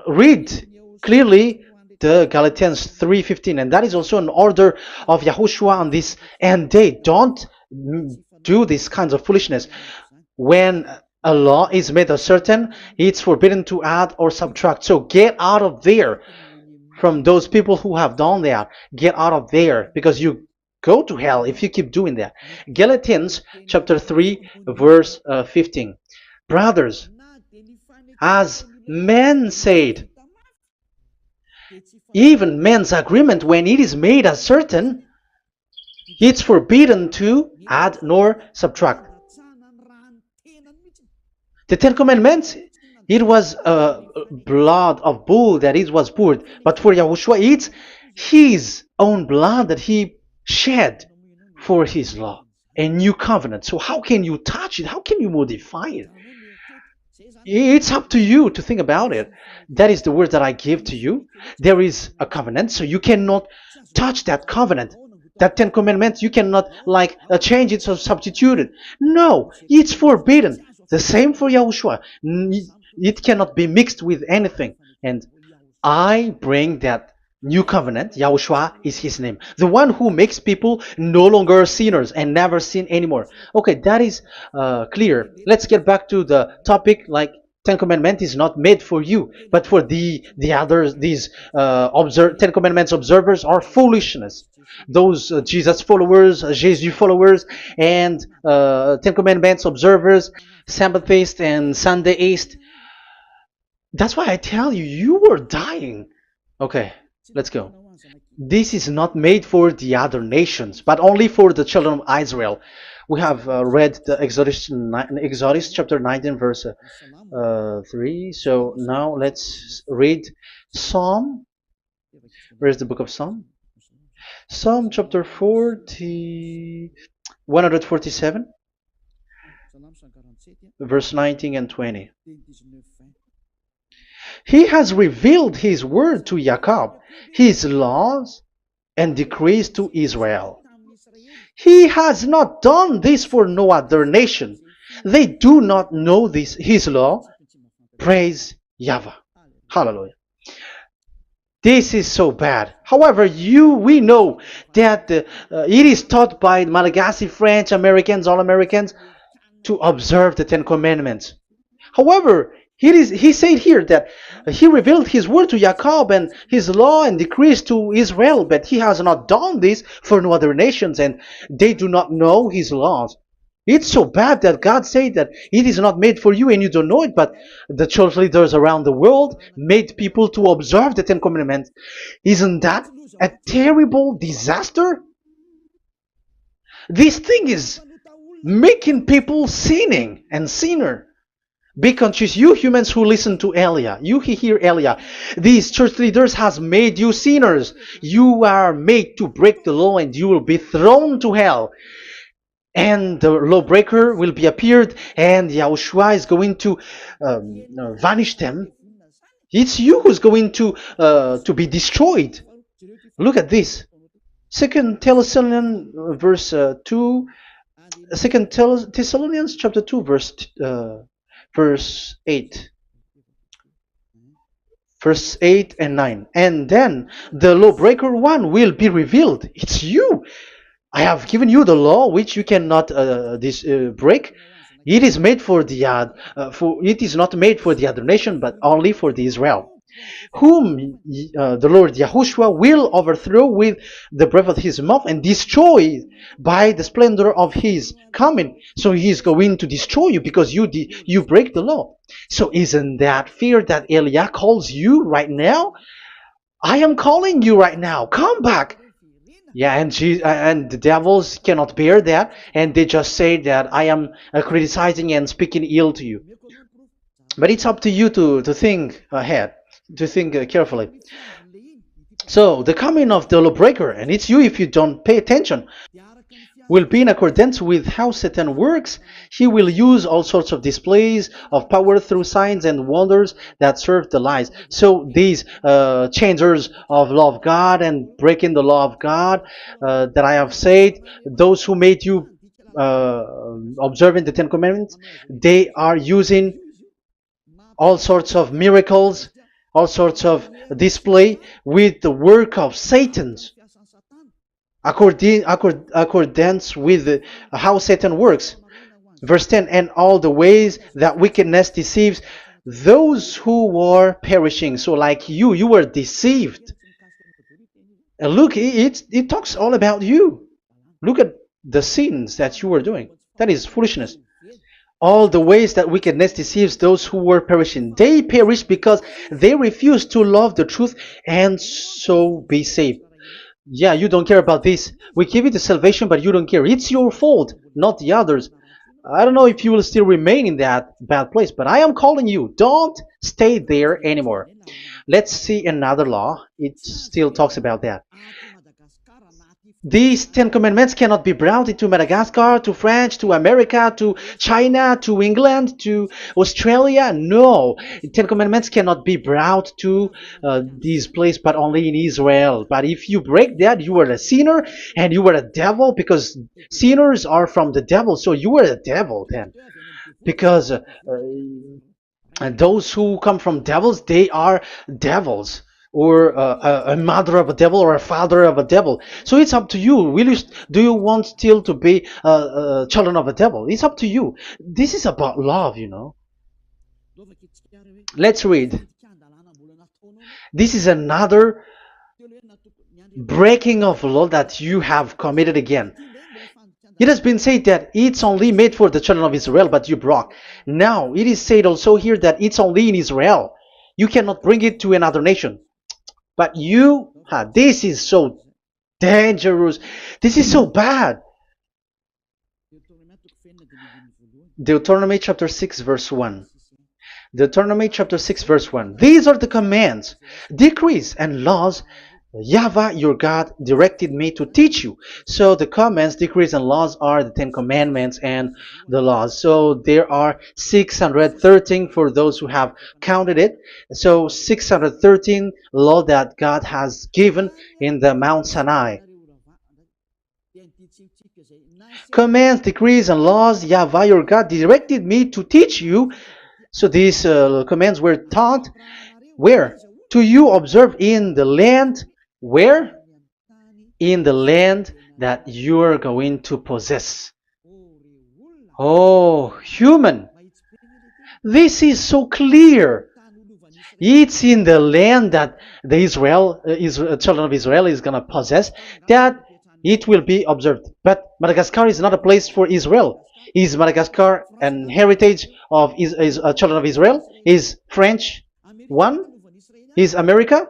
read clearly the Galatians 3:15, and that is also an order of Yahushua on this end day. Don't do these kinds of foolishness. When a law is made certain, it's forbidden to add or subtract. So get out of there from those people who have done that. Get out of there, because you go to hell if you keep doing that. Galatians chapter 3 verse 15. Brothers, as men said, even men's agreement, when it is made as certain, it's forbidden to add nor subtract. The Ten Commandments, it was blood of bull that it was poured, but for Yahushua, it's his own blood that he shed for his law, a new covenant. So how can you touch it? How can you modify it? It's up to you to think about it. That is the word that I give to you. There is a covenant, so you cannot touch that covenant. That Ten Commandments, you cannot change it or substitute it. No, it's forbidden. The same for Yahushua. It cannot be mixed with anything. And I bring that new covenant. Yahushua is his name. The one who makes people no longer sinners and never sin anymore. Okay, that is clear. Let's get back to the topic. Ten Commandments is not made for you, but for the others. These Ten Commandments observers are foolishness. Those Jesus followers, Jesus followers, and Ten Commandments observers, Sabbathists and Sundayist. That's why I tell you, you are dying. Okay, let's go. This is not made for the other nations, but only for the children of Israel. We have read the Exodus chapter 19 verse 3. So now let's read Psalm. Where's the book of Psalm? Psalm chapter 147, verse 19 and 20. He has revealed his word to Jacob, his laws and decrees to Israel. He has not done this for no other nation. They do not know his law. Praise YAHVAH. Hallelujah. This is so bad. However, we know that it is taught by Malagasy, French, Americans, all Americans, to observe the Ten Commandments. However, he said here that he revealed his word to Jacob and his law and decrees to Israel, but he has not done this for no other nations, and they do not know his laws. It's so bad that God said that it is not made for you and you don't know it, but the church leaders around the world made people to observe the Ten Commandments. Isn't that a terrible disaster? This thing is making people sinning and sinner. Be conscious, you humans who listen to Elia, you hear Elia, these church leaders has made you sinners. You are made to break the law and you will be thrown to hell. And the lawbreaker will be appeared and Yahushua is going to vanish them. It's you who's going to be destroyed. Look at this. 2 Thessalonians verse 2. 2 Thessalonians chapter 2 verse 8. Verse 8 and 9. And then the lawbreaker one will be revealed. It's you. I have given you the law which you cannot break. It is made for it is not made for the other nation, but only for the Israel, whom the Lord Yahushua will overthrow with the breath of his mouth and destroy by the splendor of his coming. So he is going to destroy you because you break the law. So isn't that fear that Elia calls you right now? I am calling you right now. Come back. Yeah, and the devils cannot bear that, and they just say that I am criticizing and speaking ill to you. But it's up to you to think ahead, to think carefully. So the coming of the lawbreaker, and it's you if you don't pay attention. will be in accordance with how Satan works. He will use all sorts of displays of power through signs and wonders that serve the lies. So these changers of law of God and breaking the law of God that I have said, those who made you uh, observing the Ten Commandments, they are using all sorts of miracles, all sorts of display with the work of Satan's accordance with how Satan works. Verse 10, and all the ways that wickedness deceives those who were perishing. So like you were deceived. And look, it talks all about you. Look at the sins that you were doing. That is foolishness. All the ways that wickedness deceives those who were perishing. They perish because they refuse to love the truth and so be saved. Yeah, you don't care about this. We give you the salvation, but you don't care. It's your fault, not the others. I don't know if you will still remain in that bad place, but I am calling you. Don't stay there anymore. Let's see another law. It still talks about that. These Ten Commandments cannot be brought into Madagascar, to France, to America, to China, to England, to Australia. No, Ten Commandments cannot be brought to these places, but only in Israel. But if you break that, you are a sinner and you are a devil, because sinners are from the devil. So you are a devil then, because and those who come from devils, they are devils, or a mother of a devil, or a father of a devil. So it's up to you. Do you want still to be children of a devil? It's up to you. This is about love, you know. Let's read. This is another breaking of law that you have committed again. It has been said that it's only made for the children of Israel, but you broke. Now, it is said also here that it's only in Israel. You cannot bring it to another nation. But this is so dangerous. This is so bad. Deuteronomy chapter 6 verse 1. Deuteronomy chapter 6 verse 1. These are the commands, decrees, and laws YAHVAH your God directed me to teach you. So the commands, decrees, and laws are the Ten Commandments and the laws. So there are 613 for those who have counted it. So 613 law that God has given in the Mount Sinai. Commands, decrees, and laws YAHVAH your God directed me to teach you. So these commands were taught where? To you observe in the land. Where? In the land that you are going to possess. Oh, human. This is so clear. It's in the land that the children of Israel is going to possess, that it will be observed. But Madagascar is not a place for Israel. Is Madagascar an heritage of children of Israel? Is French one? Is America?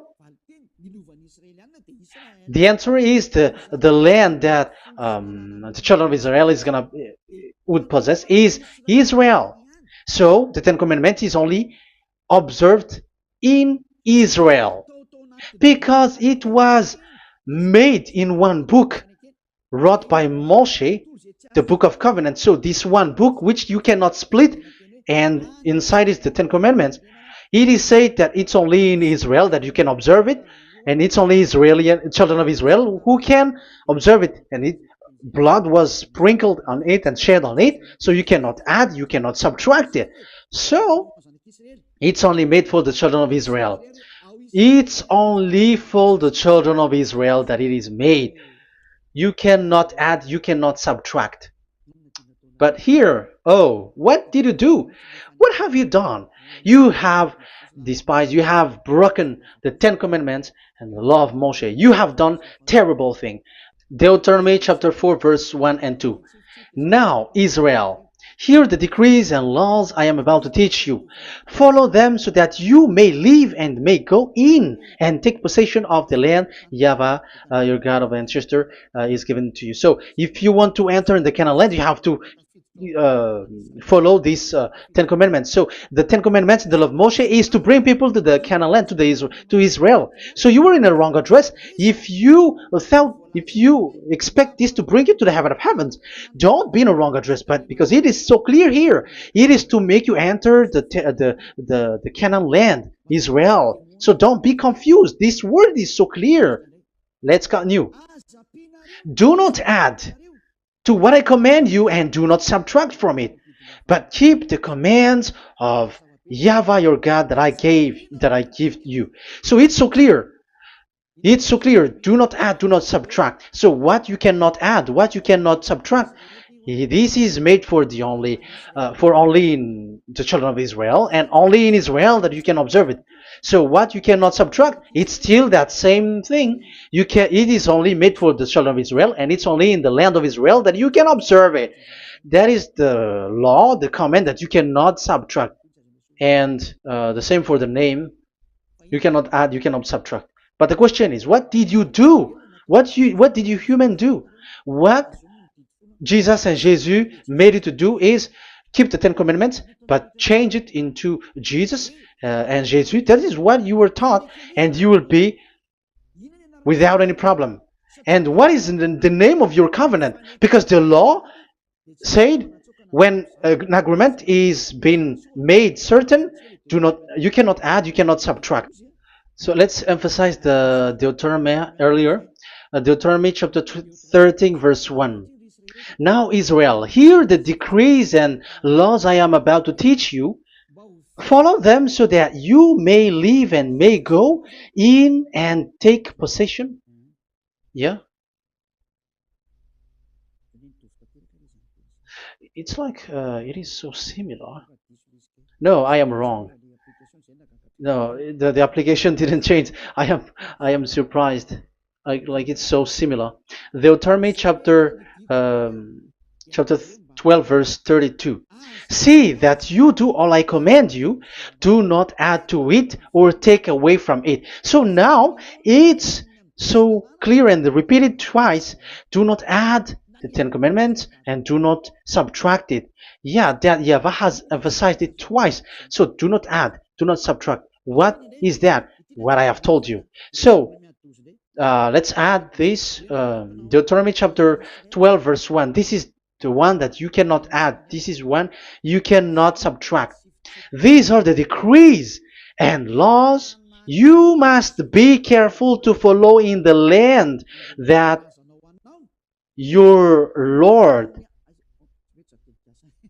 The answer is the land that the children of Israel would possess is Israel. So the Ten Commandments is only observed in Israel, because it was made in one book wrote by Moshe, the Book of Covenant. So this one book, which you cannot split, and inside is the Ten Commandments. It is said that it's only in Israel that you can observe it, and it's only children of Israel who can observe it. And blood was sprinkled on it and shed on it, so you cannot add, you cannot subtract it. So it's only made for the children of Israel. It's only for the children of Israel that it is made. You cannot add, you cannot subtract. But here, what did you do? What have you done? You have despised, you have broken the Ten Commandments and the law of Moshe. You have done terrible thing. Deuteronomy chapter 4 verse 1 and 2. Now, Israel, hear the decrees and laws I am about to teach you. Follow them so that you may live and may go in and take possession of the land YAHVAH, your God of ancestor, is given to you. So if you want to enter in the Canaan land, you have to uh, follow these Ten Commandments. So the Ten Commandments, the law of Moshe, is to bring people to the Canaan land, to Israel. So you were in a wrong address. If you expect this to bring you to the heaven of heavens, don't be in a wrong address. But because it is so clear here, it is to make you enter the Canaan land, Israel. So don't be confused. This word is so clear. Let's continue. Do not add to what I command you, and do not subtract from it, but keep the commands of YAHVAH your God that I give you. So it's so clear. It's so clear. Do not add, do not subtract. So what you cannot add, what you cannot subtract, this is made for only in the children of Israel, and only in Israel that you can observe it. So what you cannot subtract, it's still that same thing. It is only made for the children of Israel, and it's only in the land of Israel that you can observe it. That is the law, the command that you cannot subtract. And the same for the name. You cannot add, you cannot subtract. But the question is, what did you do? What did you human do? What Jesus and Jesus made you to do is keep the Ten Commandments, but change it into Jesus and Jesus. That is what you were taught, and you will be without any problem. And what is the name of your covenant? Because the law said when an agreement is being made certain, you cannot add, you cannot subtract. So let's emphasize the Deuteronomy earlier. Deuteronomy chapter 13, verse 1. Now, Israel, hear the decrees and laws I am about to teach you. Follow them so that you may live and may go in and take possession. Yeah? It's like it is so similar. No, I am wrong. No, the application didn't change. I am surprised. Like it's so similar. Deuteronomy chapter 12 verse 32. See that you do all I command you, do not add to it or take away from it. So now it's so clear and repeated twice. Do not add the Ten Commandments and do not subtract it. Yeah, that YAHVAH has emphasized it twice. So do not add, do not subtract. What is that? What I have told you. So let's add this Deuteronomy chapter 12 verse 1. This is the one that you cannot add. This is one you cannot subtract. These are the decrees and laws you must be careful to follow in the land that your Lord.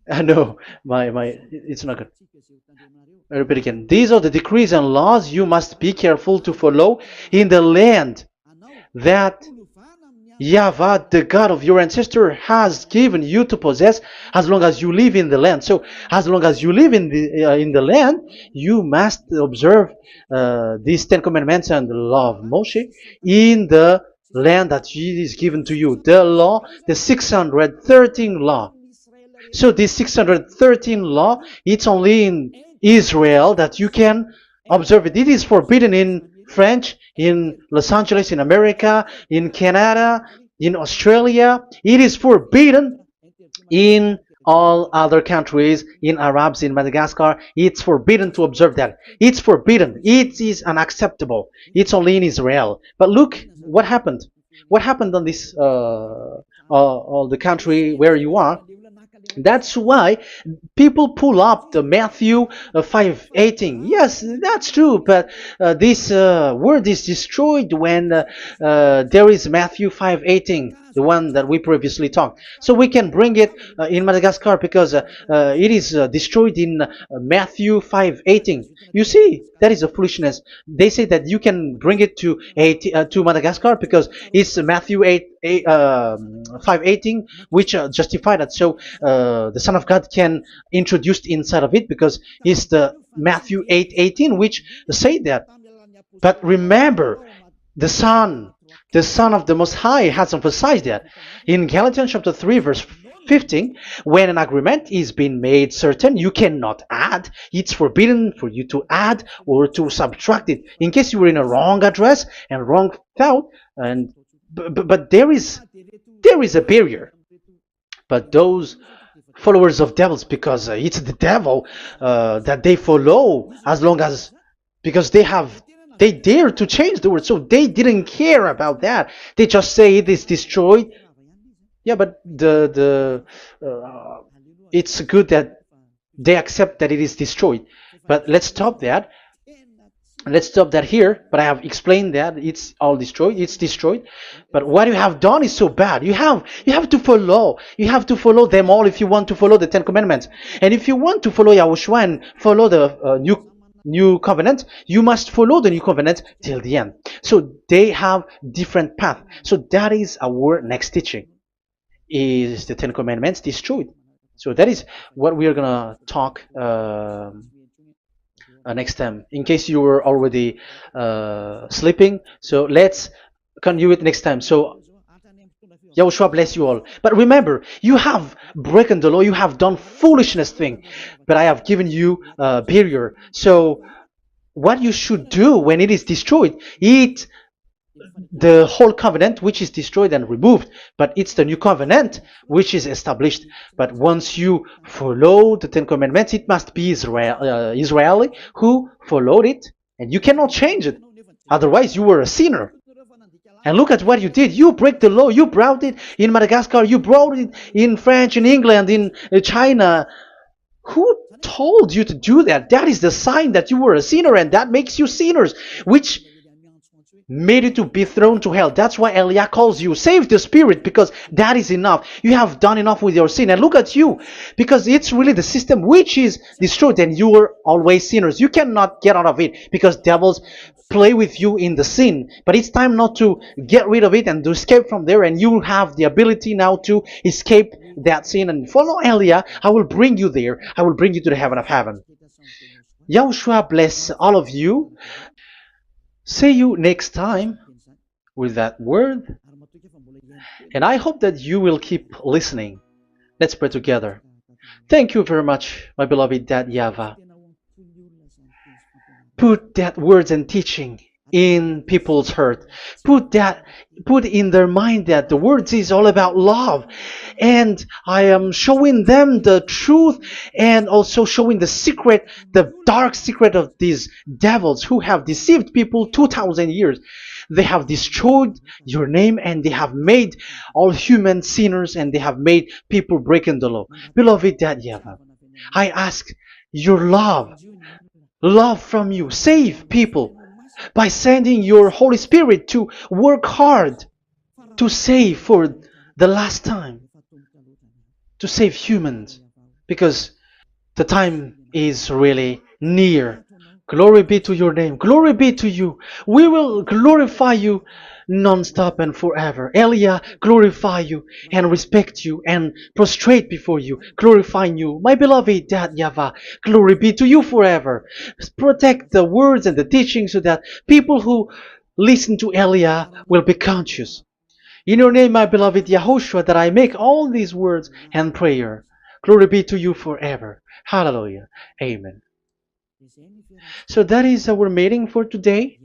No, it's not good. I repeat again. These are the decrees and laws you must be careful to follow in the land that YAHVAH, the God of your ancestor, has given you to possess as long as you live in the land. So, as long as you live in the land, you must observe these Ten Commandments and the law of Moshe in the land that is given to you. The law, the 613 law. So this 613 law, it's only in Israel that you can observe it. It is forbidden in French, in Los Angeles, in America, in Canada, in Australia. It is forbidden in all other countries, in Arabs, in Madagascar. It's forbidden to observe that. It's forbidden. It is unacceptable. It's only in Israel. But look what happened. What happened on this the country where you are? That's why people pull up the Matthew 5:18. Yes, that's true, but this word is destroyed when there is Matthew 5:18, the one that we previously talked. So we can bring it in Madagascar because it is destroyed in Matthew 5:18. You see, that is a foolishness. They say that you can bring it to Madagascar because it's Matthew 5:18, which justify that. So the Son of God can introduce inside of it because it's the Matthew 8:18 which say that. But remember, the Son of the Most High has emphasized that in Galatians chapter 3 verse 15, when an agreement is being made certain, you cannot add. It's forbidden for you to add or to subtract it. In case you were in a wrong address and wrong thought, but there is a barrier. But those followers of devils because it's the devil that they follow, as long as, because they dare to change the word, so they didn't care about that. They just say it is destroyed. Yeah, but it's good that they accept that it is destroyed. But let's stop that here. But I have explained that it's all destroyed, it's destroyed. But what you have done is so bad. You have to follow them all if you want to follow the Ten Commandments. And if you want to follow Yahushua and follow the new covenant, you must follow the new covenant till the end. So they have different path. So that is our next teaching, is the Ten Commandments destroyed. So that is what we are gonna talk next time, in case you were already sleeping. So let's continue it next time. So Yahushua bless you all. But remember, you have broken the law, you have done foolishness thing, but I have given you a barrier. So what you should do when it is destroyed, it the whole covenant which is destroyed and removed, but it's the new covenant which is established. But once you follow the Ten Commandments, it must be Israeli who followed it, and you cannot change it, otherwise you were a sinner. And look at what you did. You break the law. You brought it in Madagascar, you brought it in France, in England, in China. Who told you to do that? That is the sign that you were a sinner, and that makes you sinners, which made you to be thrown to hell. That's why Elia calls you, save the spirit, because that is enough. You have done enough with your sin. And look at you, because it's really the system which is destroyed, and you were always sinners. You cannot get out of it, because devils play with you in the sin. But it's time now to get rid of it and to escape from there, and you have the ability now to escape that sin and follow Elia. I will bring you there. I will bring you to the heaven of heaven. Yahushua bless all of you. See you next time with that word. And I hope that you will keep listening. Let's pray together. Thank you very much, my beloved Dad YAHVAH. Put that words and teaching in people's heart. Put in their mind that the words is all about love. And I am showing them the truth, and also showing the secret, the dark secret of these devils who have deceived people 2,000 years. They have destroyed your name, and they have made all human sinners, and they have made people breaking the law. Beloved Dad YAHVAH, I ask your love from you. Save people by sending your Holy Spirit to work hard to save for the last time, to save humans, because the time is really near. Glory be to your name. Glory be to you. We will glorify you non-stop and forever. Elia, glorify you and respect you and prostrate before you, glorifying you. My beloved Dad YAHVAH, glory be to you forever. Protect the words and the teaching so that people who listen to Elia will be conscious. In your name, my beloved YAHOSHUAH, that I make all these words and prayer. Glory be to you forever. Hallelujah. Amen. So that is our meeting for today.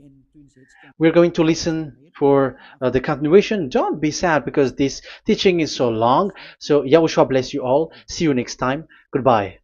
We're going to listen for the continuation. Don't be sad because this teaching is so long. So Yahushua bless you all. See you next time. Goodbye.